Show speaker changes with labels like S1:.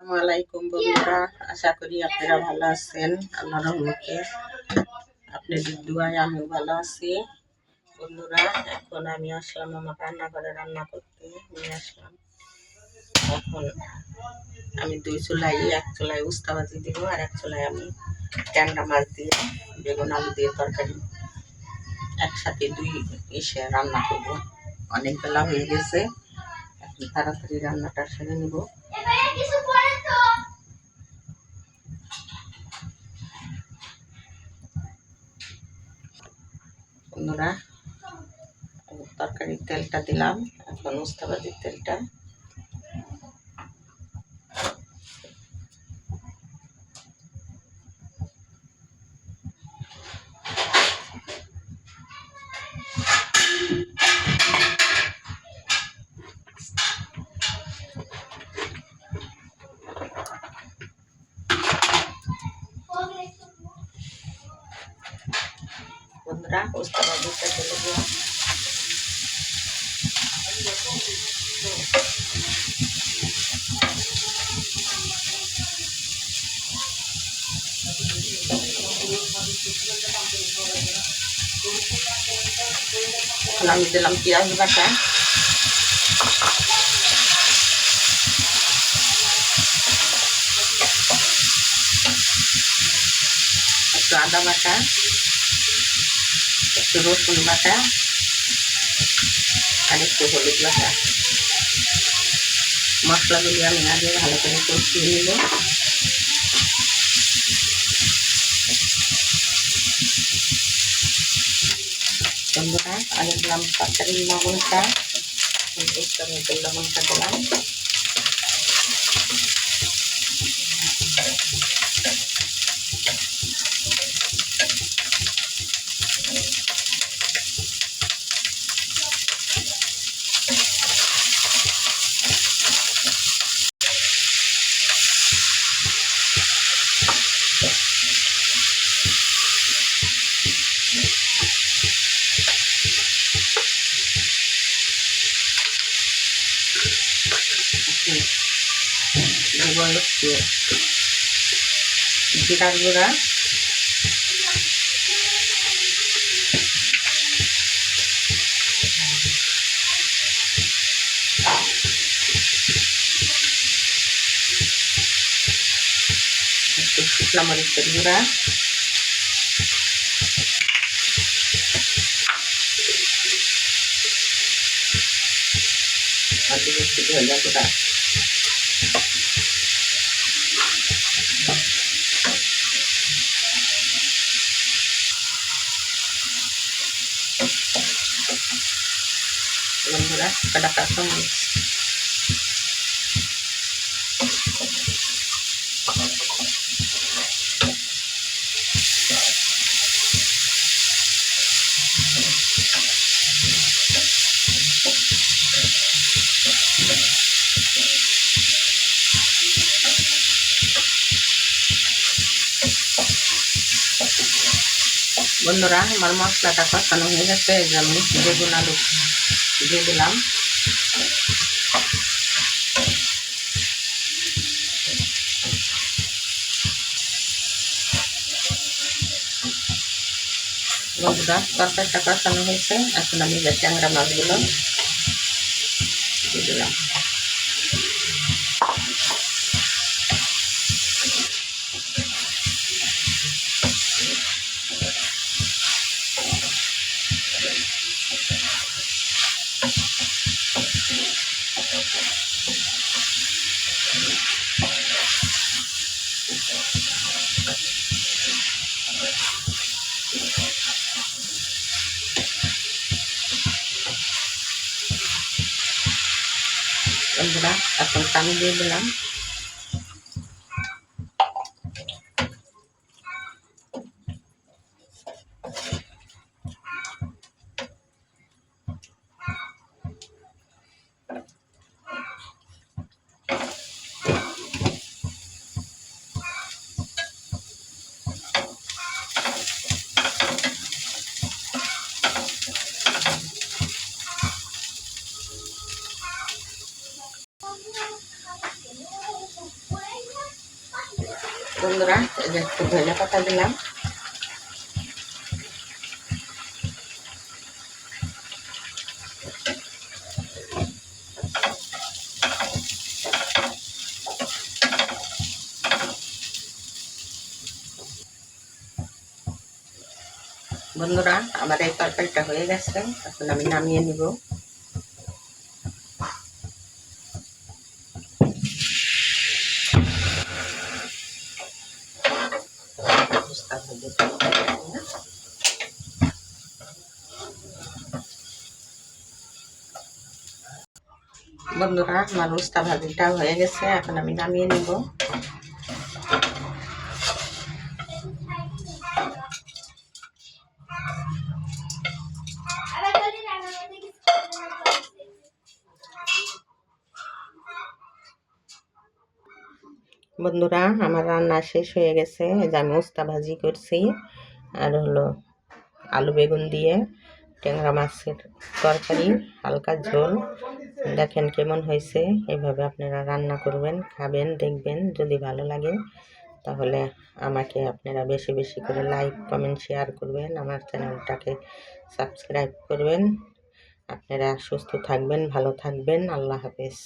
S1: আসসালামাইকুম বন্ধুরা, আশা করি আপনারা ভালো আছেন। আল্লাহর রহমতে আপনাদের দোয়ায় আমিও ভালো আছি। বন্ধুরা, এখন আমি আসলাম আমার রান্নাঘরে রান্না করতে নিয়ে আসলাম। এখন আমি দুই চুলাই, এক চুলায় উস্তা ভাজি দিব আর এক চুলায় আমি ট্যাংরা মাছ দিয়ে বেগুন আলু দিয়ে তরকারি একসাথে দুই এসে রান্না করব। অনেক বেলা হয়ে গেছে, এখন তাড়াতাড়ি রান্নাটা সেরে নিব। বন্ধুরা, তরকারির তেলটা দিলাম, এখন উস্তা ভাজির তেলটা। বন্ধুরা, উস্তা ভাজিটা চলে দিলাম। এখন আমি দিলাম পেঁয়াজ বাটা, একটু আদা বাটা, একটু রসুন বাটা আর একটু হলুদ বাটা। মশলাগুলি আমি আগে ভালো করে কষিয়ে নিব। বন্ধুরা, আগে দিলাম তরকারির লবণটা, লবণটা দিলাম। জিরার গুঁড়া, একটু শুকনা মরিচের গুঁড়া, আর একটু ধনিয়া গুঁড়া। বন্ধুরা, কটা কাঁচামরিচ, বন্ধুরা, আমার মশলাটা কষানো হয়ে গেছে। আমি বেগুন আলু দিয়ে দিলাম। বন্ধুরা, তরকারিটা কষানো হয়েছে, এখন আমি যে ট্যাংরা মাছগুলো দিয়ে দিলাম। বন্ধুরা, এখন পানি দিয়ে দিলাম। বন্ধুরা এই যে একটু ধনে পাতা দিলাম। বন্ধুরা আমার এই তরকারিটা হয়ে গেছে, এখন আমি নামিয়ে নিব। বন্ধুরা আমার উস্তা ভাজিটা হয়ে গেছে, এখন আমি নামিয়ে নিব। বন্ধুরা আমার রান্না শেষ হয়ে গেছে, যে আমি উস্তা ভাজি করছি আর হলো আলু বেগুন দিয়ে ট্যাংরা মাছের তরকারি, হালকা ঝোল। দেখেন কেমন হয়েছে, এইভাবে আপনারা রান্না করবেন, খাবেন, দেখবেন। যদি ভালো লাগে তাহলে আমাকে আপনারা বেশি বেশি করে লাইক কমেন্ট শেয়ার করবেন, আমার চ্যানেলটাকে সাবস্ক্রাইব করবেন। আপনারা সুস্থ থাকবেন, ভালো থাকবেন। আল্লাহ হাফেজ।